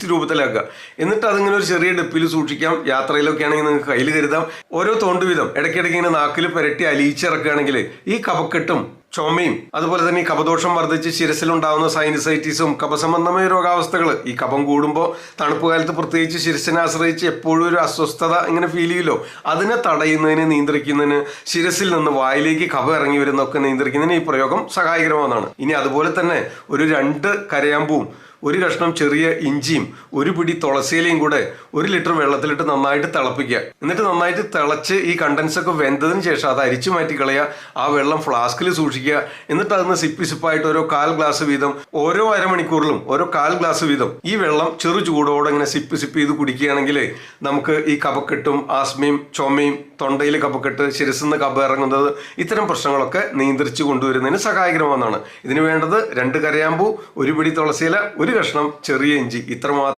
Paste രൂപത്തിലാക്കുക. എന്നിട്ട് അതിങ്ങനെ ഒരു ചെറിയ ഡെപ്പിൽ സൂക്ഷിക്കാം. യാത്രയിലൊക്കെ ആണെങ്കിൽ നിങ്ങൾക്ക് കയ്യിൽ കരുതാം. ഓരോ തോണ്ട് വീതം ഇടയ്ക്കിടയ്ക്ക് ഇങ്ങനെ നാക്കിൽ പുരട്ടി അലിയിച്ചിറക്കുകയാണെങ്കിൽ ഈ കഫക്കെട്ടും ചുമയും അതുപോലെ തന്നെ ഈ കഫദോഷം വർദ്ധിച്ച് ശിരസിലുണ്ടാകുന്ന സൈനസൈറ്റിസും കഫസംബന്ധമായ രോഗാവസ്ഥകൾ, ഈ കഫം കൂടുമ്പോൾ തണുപ്പ് കാലത്ത് പ്രത്യേകിച്ച് ശിരസിനെ ആശ്രയിച്ച് എപ്പോഴും ഒരു അസ്വസ്ഥത ഇങ്ങനെ ഫീൽ ചെയ്യുമല്ലോ, അതിനെ തടയുന്നതിന്, നിയന്ത്രിക്കുന്നതിന്, ശിരസിൽ നിന്ന് വായിലേക്ക് കഫം ഇറങ്ങി വരുന്നതൊക്കെ നിയന്ത്രിക്കുന്നതിന് ഈ പ്രയോഗം സഹായകരമാണെന്നാണ്. ഇനി അതുപോലെ തന്നെ ഒരു 2 കരയാമ്പൂവും 1 കഷ്ണം ചെറിയ ഇഞ്ചിയും 1 പിടി തുളസിയിലയും കൂടെ 1 ലിറ്റർ വെള്ളത്തിലിട്ട് നന്നായിട്ട് തിളപ്പിക്കുക. എന്നിട്ട് നന്നായിട്ട് തിളച്ച് ഈ കണ്ടൻസൊക്കെ വെന്തതിന് ശേഷം അത് അരിച്ചു മാറ്റി കളയുക. ആ വെള്ളം ഫ്ലാസ്കിൽ സൂക്ഷിക്കുക. എന്നിട്ട് അതിന് സിപ്പായിട്ട് ഓരോ 1/4 ഗ്ലാസ് വീതം ഓരോ അരമണിക്കൂറിലും ഓരോ 1/4 ഗ്ലാസ് വീതം ഈ വെള്ളം ചെറു ചൂടോടെ ഇങ്ങനെ സിപ്പ് ചെയ്ത് കുടിക്കുകയാണെങ്കിൽ നമുക്ക് ഈ കഫക്കെട്ടും ആസ്മയും ചുമയും തൊണ്ടയിൽ കഫക്കെട്ട്, ശിരസിൽ നിന്ന് കഫം ഇറങ്ങുന്നത്, ഇത്തരം പ്രശ്നങ്ങളൊക്കെ നിയന്ത്രിച്ചു കൊണ്ടുവരുന്നതിന് സഹായകരമാണെന്നാണ്. ഇതിന് വേണ്ടത് 2 കരയാമ്പൂ, 1 പിടി തുളസിയില, 1 കഷ്ണം ചെറിയ ഇഞ്ചി, ഇത്രമാത്രം.